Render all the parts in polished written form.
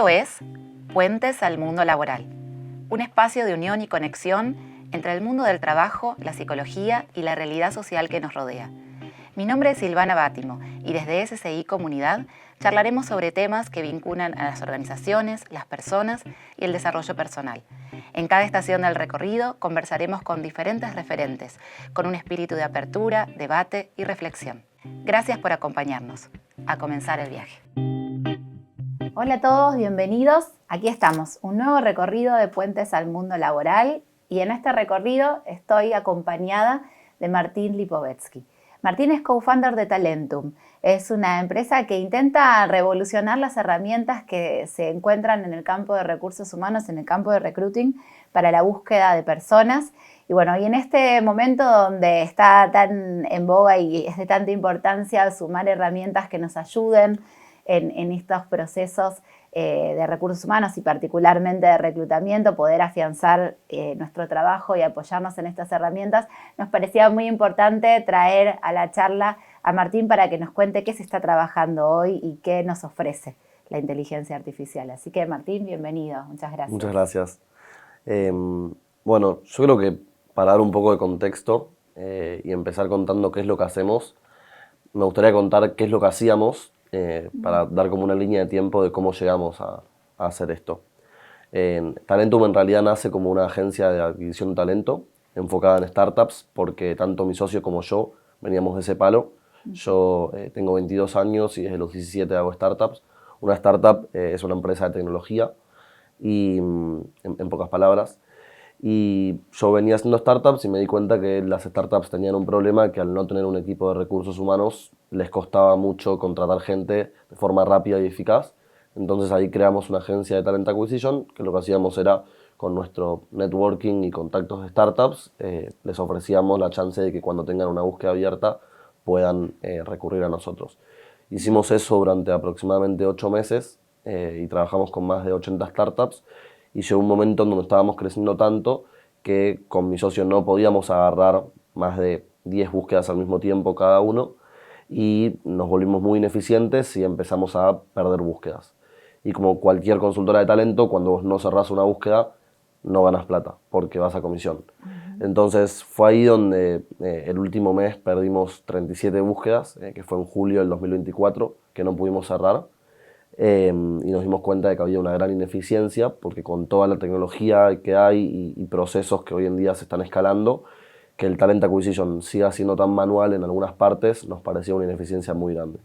Esto es Puentes al Mundo Laboral, un espacio de unión y conexión entre el mundo del trabajo, la psicología y la realidad social que nos rodea. Mi nombre es Silvana Bátimo y desde SCI Comunidad charlaremos sobre temas que vinculan a las organizaciones, las personas y el desarrollo personal. En cada estación del recorrido conversaremos con diferentes referentes, con un espíritu de apertura, debate y reflexión. Gracias por acompañarnos. A comenzar el viaje. Hola a todos, bienvenidos. Aquí estamos, un nuevo recorrido de Puentes al Mundo Laboral y en este recorrido estoy acompañada de Martín Lipovetsky. Martín es co-founder de Talentum. Es una empresa que intenta revolucionar las herramientas que se encuentran en el campo de recursos humanos, en el campo de recruiting, para la búsqueda de personas. Y bueno, y en este momento donde está tan en boga y es de tanta importancia sumar herramientas que nos ayuden en estos procesos de recursos humanos y particularmente de reclutamiento, poder afianzar nuestro trabajo y apoyarnos en estas herramientas, nos parecía muy importante traer a la charla a Martín para que nos cuente qué se está trabajando hoy y qué nos ofrece la inteligencia artificial. Así que Martín, bienvenido. Muchas gracias. Muchas gracias. Bueno, yo creo que para dar un poco de contexto y empezar contando qué es lo que hacemos, me gustaría contar qué es lo que hacíamos para dar como una línea de tiempo de cómo llegamos a hacer esto. Talentum en realidad nace como una agencia de adquisición de talento enfocada en startups, porque tanto mi socio como yo veníamos de ese palo. Yo tengo 22 años y desde los 17 hago startups. Una startup es una empresa de tecnología, y en pocas palabras. Y yo venía haciendo startups y me di cuenta que las startups tenían un problema, que al no tener un equipo de recursos humanos les costaba mucho contratar gente de forma rápida y eficaz. Entonces ahí creamos una agencia de Talent Acquisition, que lo que hacíamos era, con nuestro networking y contactos de startups, les ofrecíamos la chance de que cuando tengan una búsqueda abierta puedan recurrir a nosotros. Hicimos eso durante aproximadamente 8 meses y trabajamos con más de 80 startups. Y llegó un momento en donde estábamos creciendo tanto que con mi socio no podíamos agarrar más de 10 búsquedas al mismo tiempo cada uno y nos volvimos muy ineficientes y empezamos a perder búsquedas. Y como cualquier consultora de talento, cuando vos no cerrás una búsqueda, no ganas plata porque vas a comisión. Entonces fue ahí donde el último mes perdimos 37 búsquedas, que fue en julio del 2024, que no pudimos cerrar. Y nos dimos cuenta de que había una gran ineficiencia, porque con toda la tecnología que hay y procesos que hoy en día se están escalando, que el talent acquisition siga siendo tan manual en algunas partes nos parecía una ineficiencia muy grande.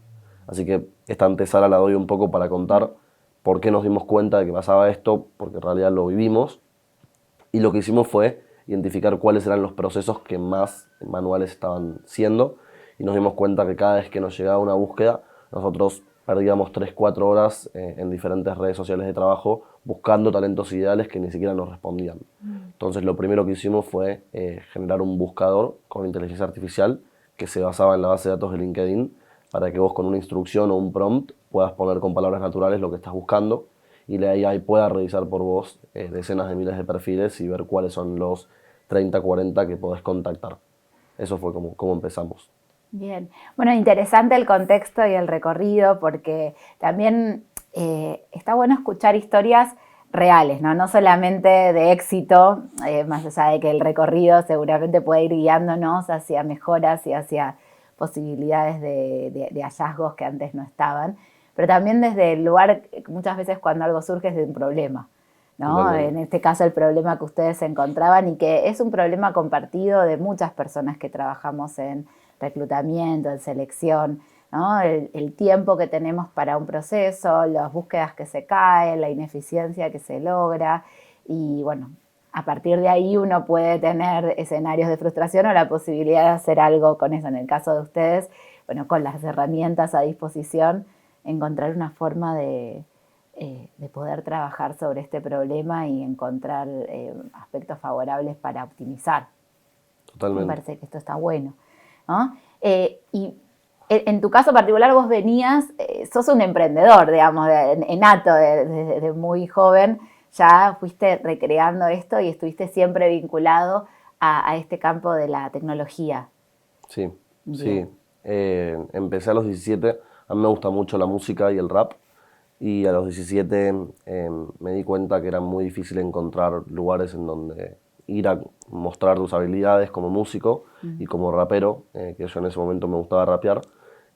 Así que esta antesala la doy un poco para contar por qué nos dimos cuenta de que pasaba esto, porque en realidad lo vivimos, y lo que hicimos fue identificar cuáles eran los procesos que más manuales estaban siendo, y nos dimos cuenta que cada vez que nos llegaba una búsqueda, nosotros perdíamos 3-4 horas en diferentes redes sociales de trabajo buscando talentos ideales que ni siquiera nos respondían. Entonces lo primero que hicimos fue generar un buscador con inteligencia artificial que se basaba en la base de datos de LinkedIn, para que vos con una instrucción o un prompt puedas poner con palabras naturales lo que estás buscando y la AI pueda revisar por vos decenas de miles de perfiles y ver cuáles son los 30-40 que podés contactar. Eso fue como empezamos. Bien, bueno, interesante el contexto y el recorrido, porque también está bueno escuchar historias reales, ¿no? No solamente de éxito, más allá de que el recorrido seguramente puede ir guiándonos hacia mejoras y hacia posibilidades de hallazgos que antes no estaban, pero también desde el lugar, muchas veces cuando algo surge es de un problema, ¿no? En este caso el problema que ustedes encontraban y que es un problema compartido de muchas personas que trabajamos en reclutamiento, en selección, ¿no? El tiempo que tenemos para un proceso, las búsquedas que se caen, la ineficiencia que se logra y bueno, a partir de ahí uno puede tener escenarios de frustración o la posibilidad de hacer algo con eso. En el caso de ustedes, bueno, con las herramientas a disposición, encontrar una forma de poder trabajar sobre este problema y encontrar aspectos favorables para optimizar. Totalmente. Me parece que esto está bueno, ¿no? Y en tu caso particular vos venías, sos un emprendedor, digamos, nato, desde muy joven, ya fuiste recreando esto y estuviste siempre vinculado a este campo de la tecnología. Sí, Bien. sí. Empecé a los 17, a mí me gusta mucho la música y el rap, Y a los 17 me di cuenta que era muy difícil encontrar lugares en donde ir a mostrar tus habilidades como músico y como rapero, que yo en ese momento me gustaba rapear.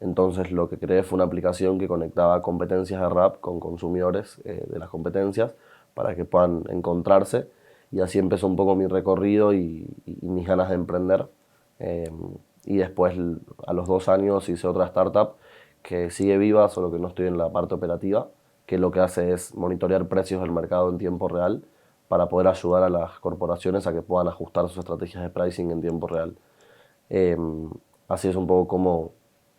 Entonces lo que creé fue una aplicación que conectaba competencias de rap con consumidores de las competencias para que puedan encontrarse. Y así empezó un poco mi recorrido y mis ganas de emprender. Eh, y después, a los 2 años, hice otra startup que sigue viva, solo que no estoy en la parte operativa, que lo que hace es monitorear precios del mercado en tiempo real para poder ayudar a las corporaciones a que puedan ajustar sus estrategias de pricing en tiempo real. Eh, Así es un poco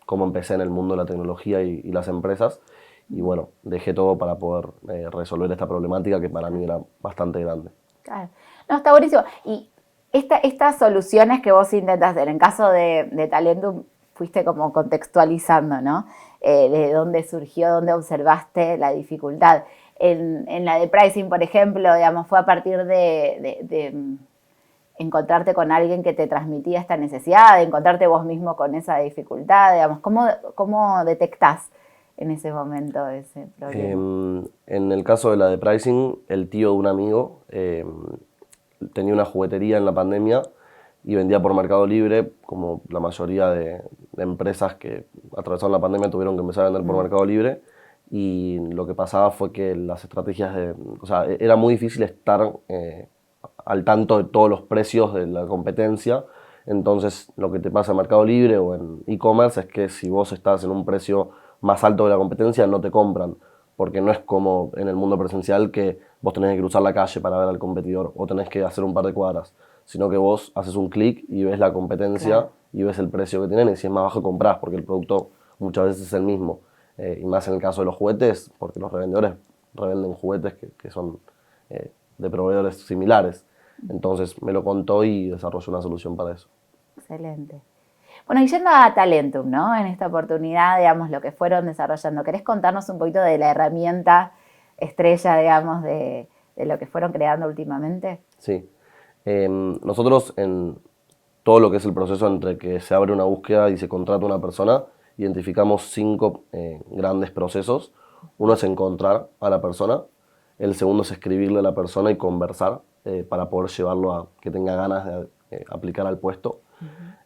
como empecé en el mundo de la tecnología y las empresas. Y bueno, dejé todo para poder resolver esta problemática que para mí era bastante grande. Claro. No, está buenísimo. Y estas soluciones que vos intentas hacer, en caso de Talentum, fuiste como contextualizando, ¿no? De dónde surgió, dónde observaste la dificultad. En la de pricing, por ejemplo, digamos, fue a partir de encontrarte con alguien que te transmitía esta necesidad, de encontrarte vos mismo con esa dificultad, digamos, ¿cómo detectás en ese momento ese problema? En el caso de la de pricing, el tío de un amigo tenía una juguetería en la pandemia y vendía por Mercado Libre, como la mayoría de empresas que atravesaron la pandemia tuvieron que empezar a vender por Mercado Libre. Y lo que pasaba fue que las estrategias o sea, era muy difícil estar al tanto de todos los precios de la competencia. Entonces, lo que te pasa en Mercado Libre o en e-commerce es que si vos estás en un precio más alto de la competencia, no te compran. Porque no es como en el mundo presencial que vos tenés que cruzar la calle para ver al competidor o tenés que hacer un par de cuadras, sino que vos haces un clic y ves la competencia, claro, y ves el precio que tienen, y si es más bajo comprás, porque el producto muchas veces es el mismo. Y más en el caso de los juguetes, porque los revendedores revenden juguetes que son de proveedores similares. Entonces me lo contó y desarrolló una solución para eso. Excelente. Bueno, y yendo a Talentum, ¿no? En esta oportunidad, digamos, lo que fueron desarrollando. ¿Querés contarnos un poquito de la herramienta estrella, digamos, de lo que fueron creando últimamente? Sí. Nosotros en todo lo que es el proceso entre que se abre una búsqueda y se contrata una persona, identificamos 5 grandes procesos. Uno es encontrar a la persona, el segundo es escribirle a la persona y conversar para poder llevarlo a que tenga ganas de aplicar al puesto.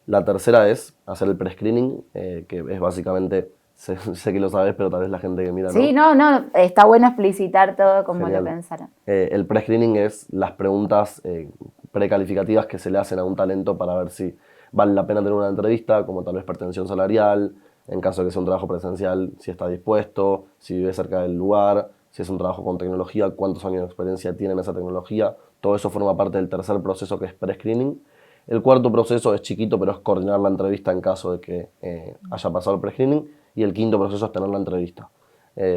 La tercera es hacer el pre-screening, que es básicamente, sé que lo sabes, pero tal vez la gente que mira sí, no, está bueno explicitar todo como Genial. lo pensaron. El pre-screening es las preguntas precalificativas que se le hacen a un talento para ver si vale la pena tener una entrevista, como tal vez pretensión salarial, en caso de que sea un trabajo presencial, si está dispuesto, si vive cerca del lugar, si es un trabajo con tecnología, cuántos años de experiencia tiene en esa tecnología. Todo eso forma parte del tercer proceso, que es pre-screening. El cuarto proceso es chiquito, pero es coordinar la entrevista en caso de que haya pasado el pre-screening. Y el quinto proceso es tener la entrevista.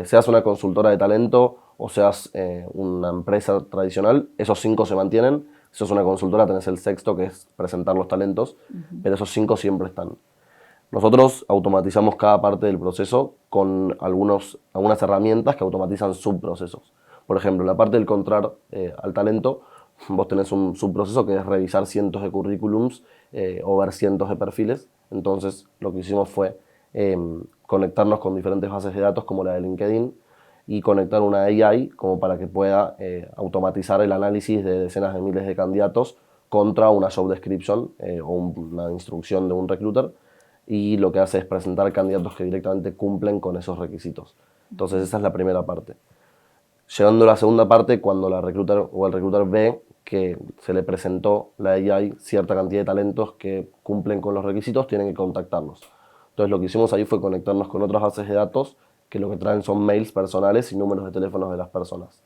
Seas una consultora de talento o seas una empresa tradicional, esos 5 se mantienen. Si sos una consultora, tenés el sexto, que es presentar los talentos, pero esos 5 siempre están. Nosotros automatizamos cada parte del proceso con algunas herramientas que automatizan subprocesos. Por ejemplo, en la parte del encontrar al talento, vos tenés un subproceso que es revisar cientos de currículums o ver cientos de perfiles. Entonces, lo que hicimos fue conectarnos con diferentes bases de datos como la de LinkedIn y conectar una AI como para que pueda automatizar el análisis de decenas de miles de candidatos contra una job description o una instrucción de un recruiter, y lo que hace es presentar candidatos que directamente cumplen con esos requisitos. Entonces esa es la primera parte. Llegando a la segunda parte, cuando la recruiter o el recruiter ve que se le presentó la AI cierta cantidad de talentos que cumplen con los requisitos, tienen que contactarlos. Entonces lo que hicimos ahí fue conectarnos con otras bases de datos que lo que traen son mails personales y números de teléfonos de las personas.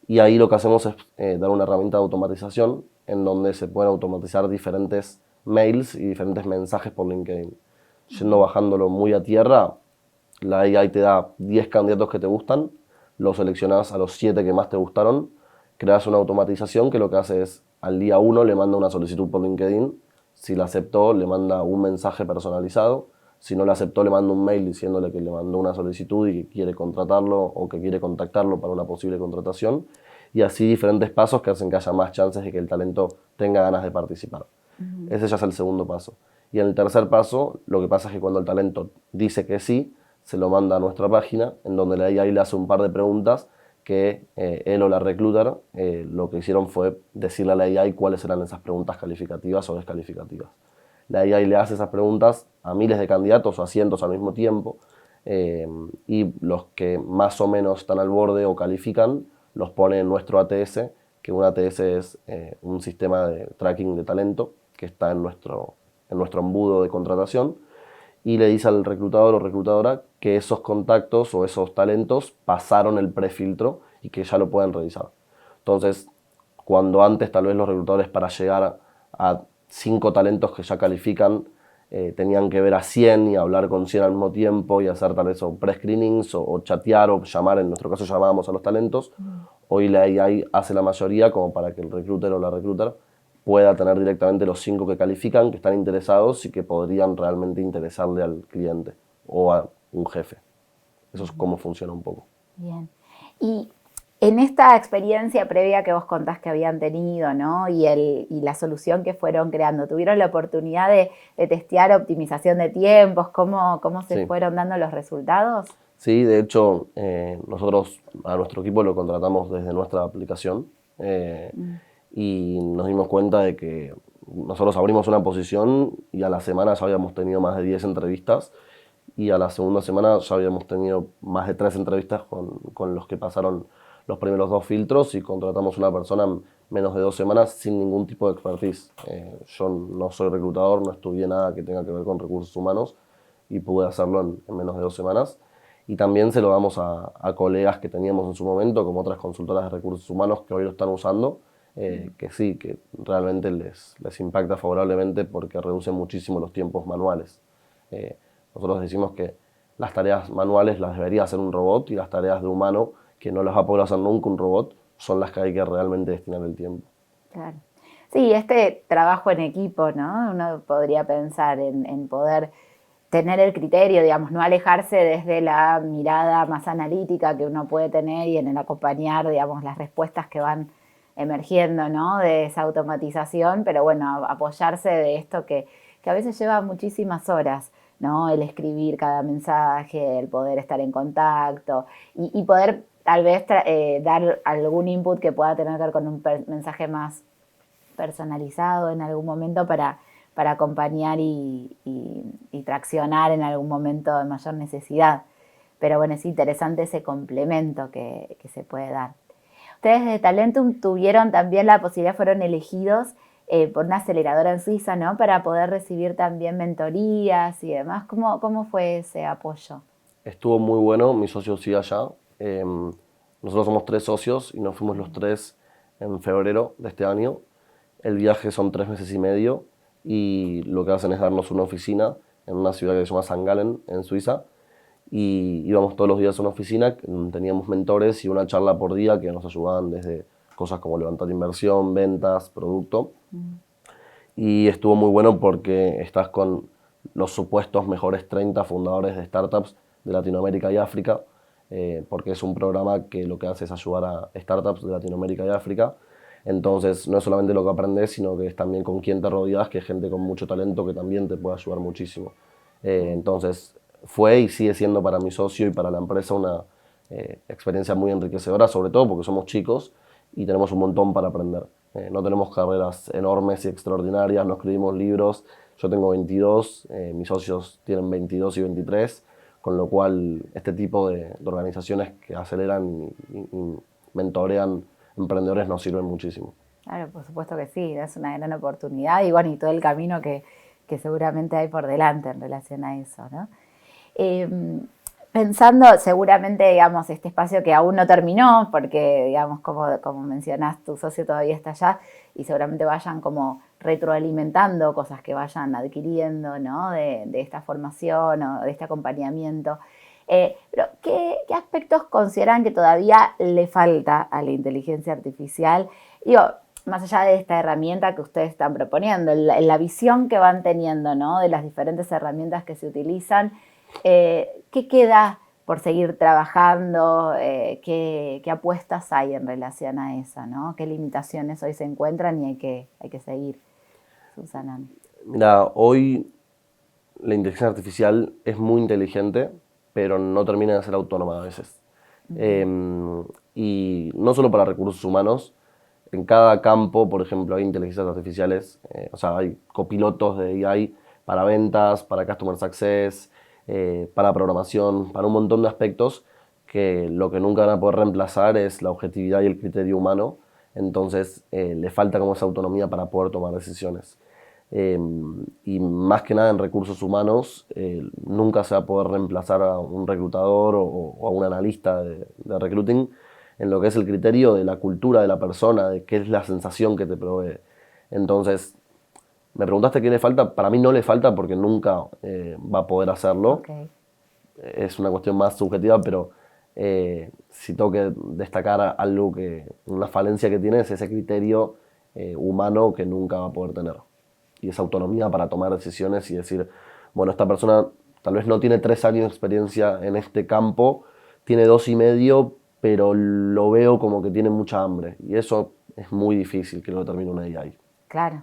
Y ahí lo que hacemos es dar una herramienta de automatización en donde se pueden automatizar diferentes mails y diferentes mensajes por LinkedIn. Yendo bajándolo muy a tierra, la AI te da 10 candidatos que te gustan, los seleccionás a los 7 que más te gustaron, creas una automatización que lo que hace es, al día 1 le manda una solicitud por LinkedIn, si la aceptó le manda un mensaje personalizado, si no la aceptó le manda un mail diciéndole que le mandó una solicitud y que quiere contratarlo o que quiere contactarlo para una posible contratación, y así diferentes pasos que hacen que haya más chances de que el talento tenga ganas de participar. Ese ya es el segundo paso. Y en el tercer paso, lo que pasa es que cuando el talento dice que sí, se lo manda a nuestra página, en donde la AI le hace un par de preguntas que él o la recruiter lo que hicieron fue decirle a la AI cuáles eran esas preguntas calificativas o descalificativas. La AI le hace esas preguntas a miles de candidatos o a cientos al mismo tiempo, y los que más o menos están al borde o califican los pone en nuestro ATS, que un ATS es un sistema de tracking de talento que está en nuestro embudo de contratación, y le dice al reclutador o reclutadora que esos contactos o esos talentos pasaron el prefiltro y que ya lo pueden revisar. Entonces, cuando antes tal vez los reclutadores para llegar a 5 talentos que ya califican tenían que ver a 100 y hablar con 100 al mismo tiempo y hacer tal vez pre-screenings o chatear o llamar, en nuestro caso llamábamos a los talentos, hoy la AI hace la mayoría como para que el recruiter o la recruiter pueda tener directamente los 5 que califican, que están interesados y que podrían realmente interesarle al cliente o a un jefe. Eso es cómo funciona un poco. Bien. Y en esta experiencia previa que vos contás que habían tenido, ¿no? Y la solución que fueron creando, ¿tuvieron la oportunidad de testear optimización de tiempos? ¿Cómo se fueron dando los resultados? Sí, de hecho, nosotros a nuestro equipo lo contratamos desde nuestra aplicación. Y nos dimos cuenta de que nosotros abrimos una posición y a la semana ya habíamos tenido más de 10 entrevistas y a la segunda semana ya habíamos tenido más de 3 entrevistas con los que pasaron los primeros 2 filtros y contratamos una persona en menos de 2 semanas sin ningún tipo de expertise. Yo no soy reclutador, no estudié nada que tenga que ver con recursos humanos y pude hacerlo en menos de 2 semanas. Y también se lo damos a colegas que teníamos en su momento, como otras consultoras de recursos humanos que hoy lo están usando, que sí, que realmente les impacta favorablemente porque reduce muchísimo los tiempos manuales. Nosotros decimos que las tareas manuales las debería hacer un robot y las tareas de humano, que no las va a poder hacer nunca un robot, son las que hay que realmente destinar el tiempo. Claro. Sí, este trabajo en equipo, ¿no? Uno podría pensar en poder tener el criterio, digamos, no alejarse desde la mirada más analítica que uno puede tener y en el acompañar, digamos, las respuestas que van emergiendo, ¿no? De esa automatización, pero bueno, apoyarse de esto que a veces lleva muchísimas horas, ¿no? El escribir cada mensaje, el poder estar en contacto y poder tal vez dar algún input que pueda tener que ver con un mensaje más personalizado en algún momento para acompañar y traccionar en algún momento de mayor necesidad. Pero bueno, es interesante ese complemento que se puede dar. Ustedes de Talentum tuvieron también la posibilidad, fueron elegidos por una aceleradora en Suiza, ¿no? Para poder recibir también mentorías y demás. ¿Cómo fue ese apoyo? Estuvo muy bueno, mi socio sigue allá. Nosotros somos 3 socios y nos fuimos los 3 en febrero de este año. El viaje son 3 meses y medio y lo que hacen es darnos una oficina en una ciudad que se llama St. Gallen, en Suiza. Y íbamos todos los días a una oficina, teníamos mentores y una charla por día que nos ayudaban desde cosas como levantar inversión, ventas, producto. Y estuvo muy bueno porque estás con los supuestos mejores 30 fundadores de startups de Latinoamérica y África, porque es un programa que lo que hace es ayudar a startups de Latinoamérica y África. Entonces, no es solamente lo que aprendes, sino que es también con quién te rodeas, que es gente con mucho talento que también te puede ayudar muchísimo. Entonces, fue y sigue siendo para mi socio y para la empresa una experiencia muy enriquecedora, sobre todo porque somos chicos y tenemos un montón para aprender. No tenemos carreras enormes y extraordinarias, no escribimos libros. Yo tengo 22, mis socios tienen 22 y 23, con lo cual este tipo de organizaciones que aceleran y mentorean emprendedores nos sirven muchísimo. Claro, por supuesto que sí, es una gran oportunidad y bueno, y todo el camino que seguramente hay por delante en relación a eso, ¿no? Pensando seguramente, digamos, este espacio que aún no terminó, porque, digamos, como mencionás, tu socio todavía está allá y seguramente vayan como retroalimentando cosas que vayan adquiriendo, ¿no? De esta formación o de este acompañamiento. Pero, ¿qué aspectos consideran que todavía le falta a la inteligencia artificial? Digo, más allá de esta herramienta que ustedes están proponiendo, la visión que van teniendo, ¿no? De las diferentes herramientas que se utilizan, ¿qué queda por seguir trabajando? ¿Qué apuestas hay en relación a eso, ¿no? ¿Qué limitaciones hoy se encuentran y hay que seguir subsanando? Mira, hoy la inteligencia artificial es muy inteligente, pero no termina de ser autónoma a veces. Y no solo para recursos humanos, en cada campo, por ejemplo, hay inteligencias artificiales, o sea, hay copilotos de AI para ventas, para customer success, para programación, para un montón de aspectos que lo que nunca van a poder reemplazar es la objetividad y el criterio humano. Entonces, le falta como esa autonomía para poder tomar decisiones. Y más que nada en recursos humanos, nunca se va a poder reemplazar a un reclutador o a un analista de recruiting en lo que es el criterio de la cultura de la persona, de qué es la sensación que te provee. Entonces, me preguntaste qué le falta. Para mí no le falta porque nunca va a poder hacerlo. Okay. Es una cuestión más subjetiva, pero si tengo que destacar algo una falencia que tiene es ese criterio humano que nunca va a poder tener. Y esa autonomía para tomar decisiones y decir, bueno, esta persona tal vez no tiene 3 años de experiencia en este campo, tiene 2 y medio, pero lo veo como que tiene mucha hambre. Y eso es muy difícil que lo determine una AI. Claro.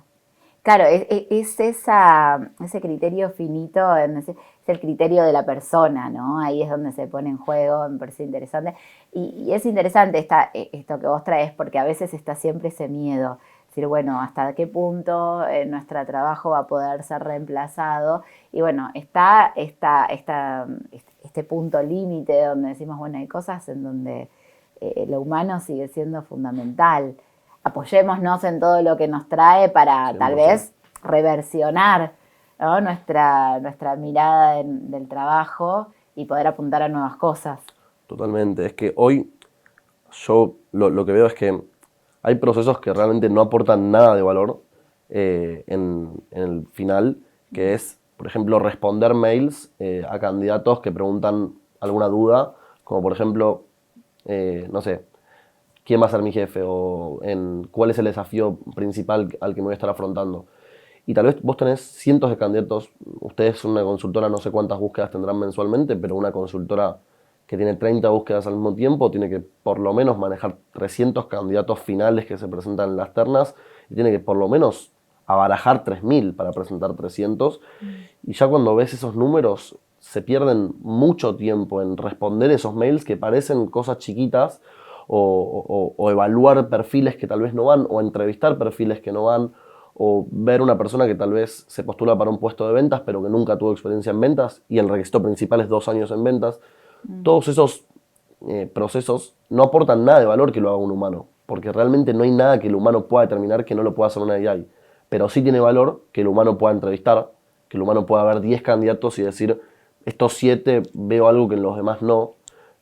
Claro, es ese criterio finito, es el criterio de la persona, ¿no? Ahí es donde se pone en juego, me parece interesante. Y es interesante esto que vos traes, porque a veces está siempre ese miedo. Decir, bueno, ¿hasta qué punto nuestro trabajo va a poder ser reemplazado? Y bueno, está este punto límite donde decimos, bueno, hay cosas en donde lo humano sigue siendo fundamental. Apoyémonos en todo lo que nos trae para 100%. tal vez reversionar, ¿no? nuestra mirada del trabajo y poder apuntar a nuevas cosas. Totalmente. Es que hoy yo lo que veo es que hay procesos que realmente no aportan nada de valor en el final, que es, por ejemplo, responder mails a candidatos que preguntan alguna duda, como por ejemplo, no sé, ¿quién va a ser mi jefe? O cuál es el desafío principal al que me voy a estar afrontando. Y tal vez vos tenés cientos de candidatos, ustedes son una consultora, no sé cuántas búsquedas tendrán mensualmente, pero una consultora que tiene 30 búsquedas al mismo tiempo tiene que por lo menos manejar 300 candidatos finales que se presentan en las ternas y tiene que por lo menos abarajar 3.000 para presentar 300. Y ya cuando ves esos números se pierden mucho tiempo en responder esos mails que parecen cosas chiquitas o evaluar perfiles que tal vez no van o entrevistar perfiles que no van o ver una persona que tal vez se postula para un puesto de ventas pero que nunca tuvo experiencia en ventas y el requisito principal es 2 años en ventas. Todos esos procesos no aportan nada de valor que lo haga un humano, porque realmente no hay nada que el humano pueda determinar que no lo pueda hacer una AI. Pero sí tiene valor que el humano pueda entrevistar, que el humano pueda ver 10 candidatos y decir, estos 7 veo algo que en los demás no,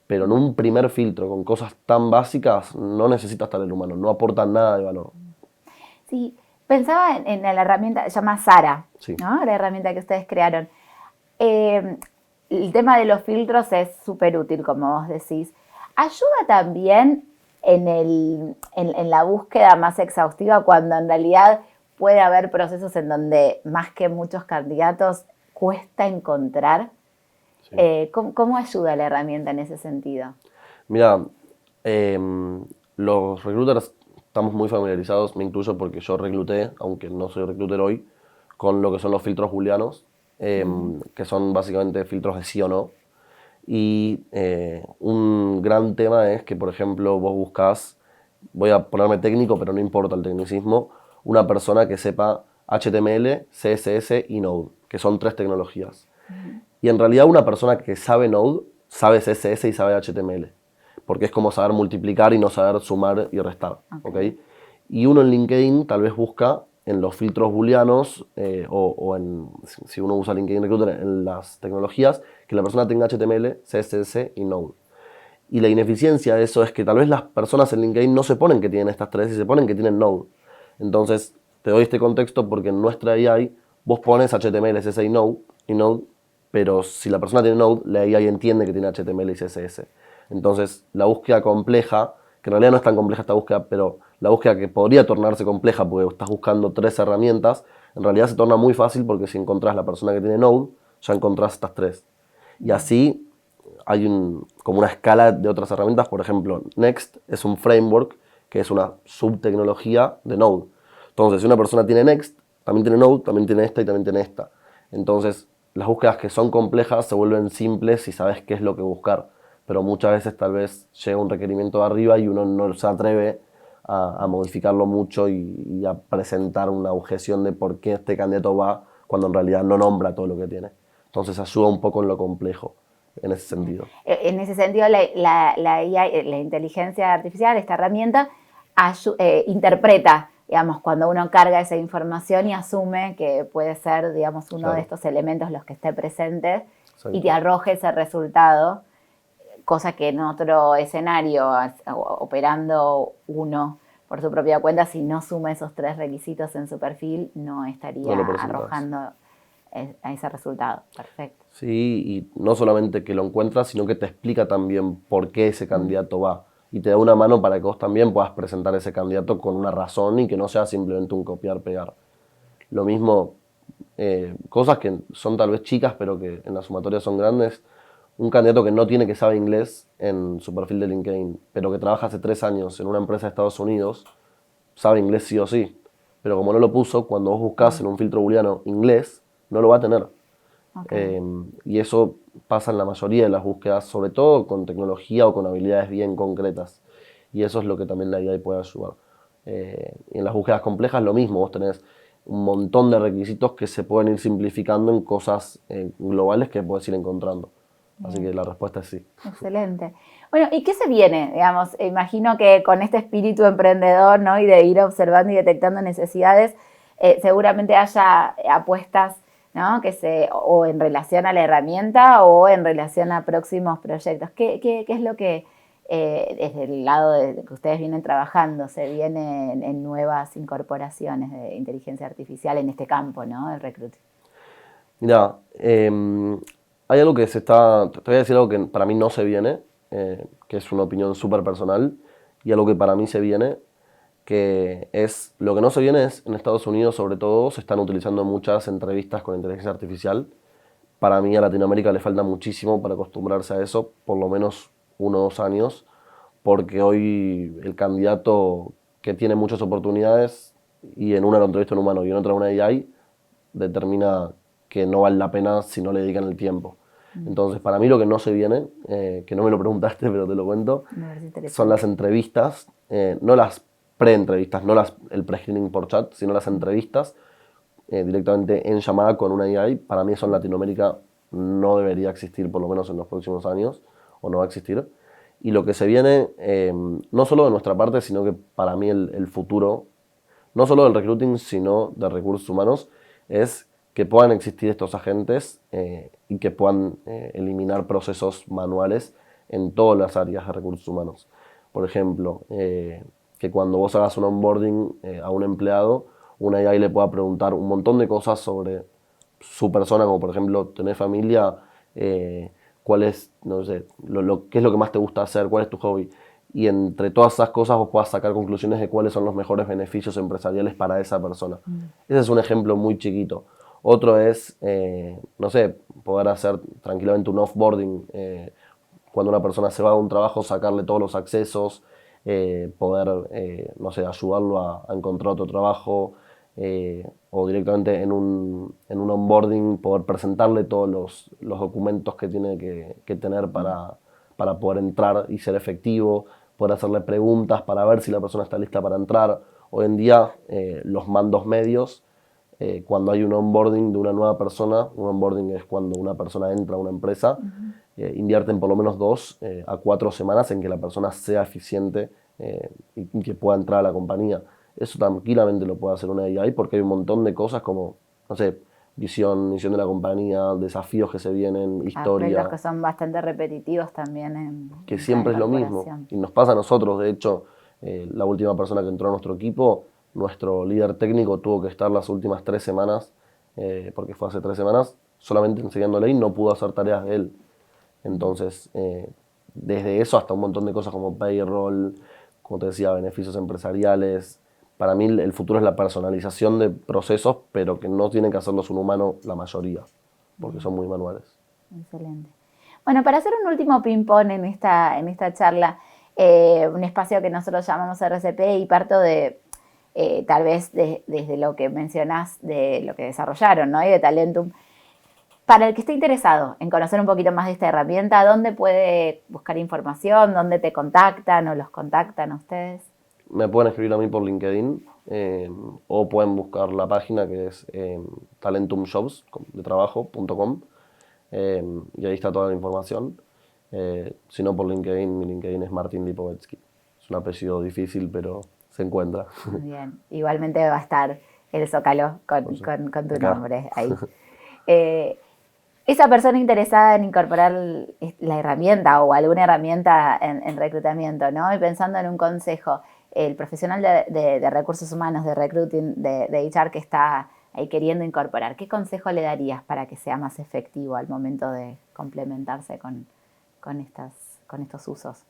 pero en un primer filtro con cosas tan básicas no necesita estar el humano, no aporta nada de valor. Sí, pensaba en la herramienta, se llama Sara, Sí. ¿no? La herramienta que ustedes crearon. El tema de los filtros es súper útil, como vos decís. Ayuda también en la búsqueda más exhaustiva cuando en realidad puede haber procesos en donde más que muchos candidatos cuesta encontrar. Sí. ¿Cómo ayuda la herramienta en ese sentido? Mira, los recruiters estamos muy familiarizados, me incluyo porque yo recluté, aunque no soy recruiter hoy, con lo que son los filtros booleanos, que son básicamente filtros de sí o no. Y un gran tema es que, por ejemplo, vos buscás, voy a ponerme técnico, pero no importa el tecnicismo, una persona que sepa HTML, CSS y Node, que son 3 tecnologías. Y en realidad una persona que sabe Node, sabe CSS y sabe HTML, porque es como saber multiplicar y no saber sumar y restar. ¿Okay? Y uno en LinkedIn tal vez busca en los filtros booleanos o si uno usa LinkedIn Recruiter en las tecnologías, que la persona tenga HTML, CSS y Node. Y la ineficiencia de eso es que tal vez las personas en LinkedIn no se ponen que tienen estas 3 y se ponen que tienen Node. Entonces, te doy este contexto porque en nuestra AI vos pones HTML, CSS y Node, pero si la persona tiene Node, la AI entiende que tiene HTML y CSS. Entonces, la búsqueda compleja, que en realidad no es tan compleja esta búsqueda, pero la búsqueda que podría tornarse compleja porque estás buscando 3 herramientas, en realidad se torna muy fácil porque si encontrás la persona que tiene Node, ya encontrás estas 3. Y así hay como una escala de otras herramientas. Por ejemplo, Next es un framework que es una subtecnología de Node. Entonces, si una persona tiene Next, también tiene Node, también tiene esta y también tiene esta. Entonces, las búsquedas que son complejas se vuelven simples si sabes qué es lo que buscar. Pero muchas veces tal vez llega un requerimiento de arriba y uno no se atreve a modificarlo mucho y a presentar una objeción de por qué este candidato va cuando en realidad no nombra todo lo que tiene. Entonces ayuda un poco en lo complejo, en ese sentido. En ese sentido, la IA, la inteligencia artificial, esta herramienta, interpreta, digamos, cuando uno carga esa información y asume que puede ser, digamos, uno Claro. de estos elementos los que esté presente Exacto. y te arroje ese resultado, cosa que en otro escenario, operando uno por su propia cuenta, si no suma esos 3 requisitos en su perfil, no estaría No lo presentas. arrojando a ese resultado. Perfecto. Sí, y no solamente que lo encuentras, sino que te explica también por qué ese candidato va. Y te da una mano para que vos también puedas presentar ese candidato con una razón y que no sea simplemente un copiar-pegar. Lo mismo, cosas que son tal vez chicas, pero que en la sumatoria son grandes. Un candidato que no tiene que saber inglés en su perfil de LinkedIn, pero que trabaja hace 3 años en una empresa de Estados Unidos, sabe inglés sí o sí. Pero como no lo puso, cuando vos buscás en un filtro booleano inglés, no lo va a tener. Okay. Y eso pasa en la mayoría de las búsquedas, sobre todo con tecnología o con habilidades bien concretas. Y eso es lo que también la IA puede ayudar. Y en las búsquedas complejas lo mismo, vos tenés un montón de requisitos que se pueden ir simplificando en cosas globales que puedes ir encontrando. Así que la respuesta es sí. Excelente. Bueno, ¿y qué se viene? Digamos, imagino que con este espíritu emprendedor, ¿no? Y de ir observando y detectando necesidades, seguramente haya apuestas, ¿no? O en relación a la herramienta o en relación a próximos proyectos. ¿Qué es lo que desde el lado de que ustedes vienen trabajando se viene en nuevas incorporaciones de inteligencia artificial en este campo, ¿no? El recruiting. Mira, hay algo que te voy a decir algo que para mí no se viene, que es una opinión súper personal, y algo que para mí se viene, que es, lo que no se viene es, en Estados Unidos sobre todo, se están utilizando muchas entrevistas con inteligencia artificial. Para mí a Latinoamérica le falta muchísimo para acostumbrarse a eso, por lo menos 1 o 2 años, porque hoy el candidato que tiene muchas oportunidades y en una lo entrevista un humano y en otra una AI, determina que no vale la pena si no le dedican el tiempo. Entonces, para mí lo que no se viene, que no me lo preguntaste, pero te lo cuento, son las entrevistas, no las pre-entrevistas, no el pre-screening por chat, sino las entrevistas directamente en llamada con una AI. Para mí eso en Latinoamérica no debería existir, por lo menos en los próximos años, o no va a existir. Y lo que se viene, no solo de nuestra parte, sino que para mí el futuro, no solo del recruiting, sino de recursos humanos, es que puedan existir estos agentes y que puedan eliminar procesos manuales en todas las áreas de recursos humanos. Por ejemplo, que cuando vos hagas un onboarding a un empleado, una AI le pueda preguntar un montón de cosas sobre su persona, como por ejemplo, ¿tenés familia? ¿Cuál es, no sé, qué es lo que más te gusta hacer? ¿Cuál es tu hobby? Y entre todas esas cosas vos puedas sacar conclusiones de cuáles son los mejores beneficios empresariales para esa persona. Ese es un ejemplo muy chiquito. Otro es, no sé, poder hacer tranquilamente un offboarding. Cuando una persona se va a un trabajo, sacarle todos los accesos, poder, no sé, ayudarlo a encontrar otro trabajo, o directamente en un onboarding poder presentarle todos los documentos que tiene que tener para poder entrar y ser efectivo, poder hacerle preguntas para ver si la persona está lista para entrar. Hoy en día los mandos medios, cuando hay un onboarding de una nueva persona, un onboarding es cuando una persona entra a una empresa, invierten por lo menos 2 a 4 semanas en que la persona sea eficiente y que pueda entrar a la compañía. Eso tranquilamente lo puede hacer una AI porque hay un montón de cosas como, no sé, misión de la compañía, desafíos que se vienen, historia. Aspectos que son bastante repetitivos también que en siempre es lo mismo. Y nos pasa a nosotros, de hecho, la última persona que entró a nuestro equipo, nuestro líder técnico tuvo que estar las últimas 3 semanas, porque fue hace 3 semanas, solamente enseñándole y no pudo hacer tareas de él. Entonces, desde eso hasta un montón de cosas como payroll, como te decía, beneficios empresariales. Para mí el futuro es la personalización de procesos, pero que no tiene que hacerlos un humano la mayoría, porque son muy manuales. Excelente. Bueno, para hacer un último ping-pong en esta charla, un espacio que nosotros llamamos RCP y parto de, tal vez desde lo que mencionás, de lo que desarrollaron, ¿no? Y de Talentum. Para el que esté interesado en conocer un poquito más de esta herramienta, ¿dónde puede buscar información? ¿Dónde te contactan o los contactan a ustedes? Me pueden escribir a mí por LinkedIn o pueden buscar la página que es talentumjobs.com y ahí está toda la información. Si no, por LinkedIn, mi LinkedIn es Martin Lipovetsky. Es un apellido difícil, pero se encuentra. Muy bien. Igualmente va a estar el Zócalo con tu Acá. nombre ahí. Esa persona interesada en incorporar la herramienta o alguna herramienta en reclutamiento, ¿no? Y pensando en un consejo, el profesional de recursos humanos, de recruiting, de HR que está ahí queriendo incorporar, ¿qué consejo le darías para que sea más efectivo al momento de complementarse con estos usos?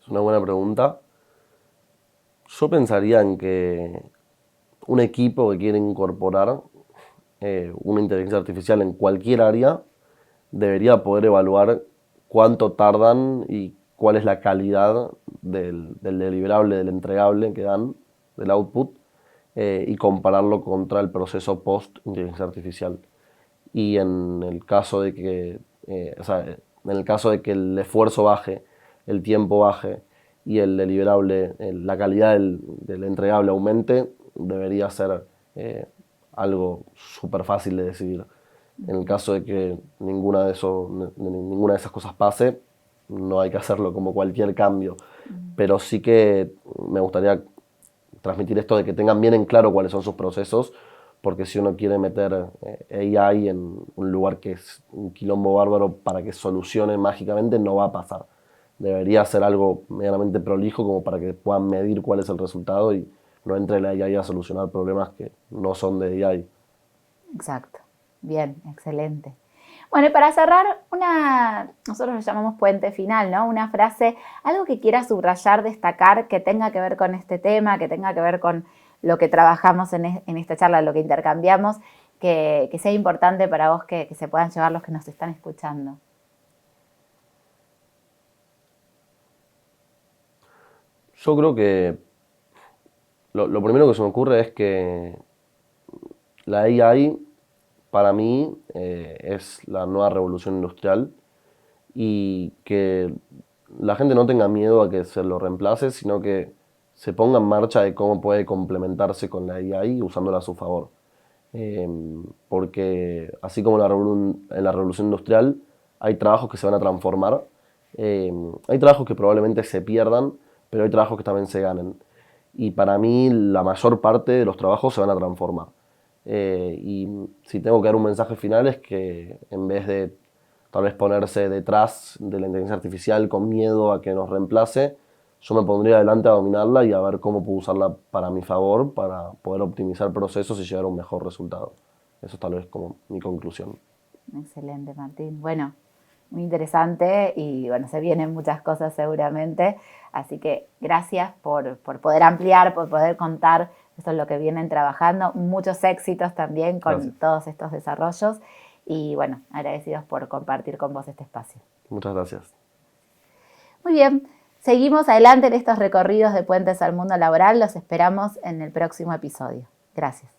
Es una buena pregunta. Yo pensaría en que un equipo que quiere incorporar una inteligencia artificial en cualquier área debería poder evaluar cuánto tardan y cuál es la calidad del deliverable, del entregable que dan, del output, y compararlo contra el proceso post-inteligencia artificial. Y en el caso de que, en el caso de que el esfuerzo baje, el tiempo baje y el deliverable, la calidad del entregable aumente, debería ser algo súper fácil de decidir. En el caso de que ninguna de esas cosas pase, no hay que hacerlo como cualquier cambio. Pero sí que me gustaría transmitir esto de que tengan bien en claro cuáles son sus procesos, porque si uno quiere meter AI en un lugar que es un quilombo bárbaro para que solucione mágicamente, no va a pasar. Debería ser algo medianamente prolijo como para que puedan medir cuál es el resultado y no entre la AI a solucionar problemas que no son de AI. Exacto. Bien, excelente. Bueno, y para cerrar, nosotros lo llamamos puente final, ¿no? Una frase, algo que quieras subrayar, destacar, que tenga que ver con este tema, que tenga que ver con lo que trabajamos en esta charla, lo que intercambiamos, que sea importante para vos que se puedan llevar los que nos están escuchando. Yo creo que lo primero que se me ocurre es que la AI para mí es la nueva revolución industrial y que la gente no tenga miedo a que se lo reemplace, sino que se ponga en marcha de cómo puede complementarse con la AI usándola a su favor. Eh, Porque así como en la revolución industrial hay trabajos que se van a transformar, hay trabajos que probablemente se pierdan, pero hay trabajos que también se ganen. Y para mí la mayor parte de los trabajos se van a transformar. Y si tengo que dar un mensaje final es que en vez de tal vez ponerse detrás de la inteligencia artificial con miedo a que nos reemplace, yo me pondría adelante a dominarla y a ver cómo puedo usarla para mi favor, para poder optimizar procesos y llegar a un mejor resultado. Eso es tal vez como mi conclusión. Excelente, Martín. Bueno, muy interesante y bueno, se vienen muchas cosas seguramente, así que gracias por poder ampliar, por poder contar esto es lo que vienen trabajando, muchos éxitos también con Gracias. todos estos desarrollos y bueno, agradecidos por compartir con vos este espacio. Muchas gracias. Muy bien, seguimos adelante en estos recorridos de puentes al mundo laboral, los esperamos en el próximo episodio. Gracias.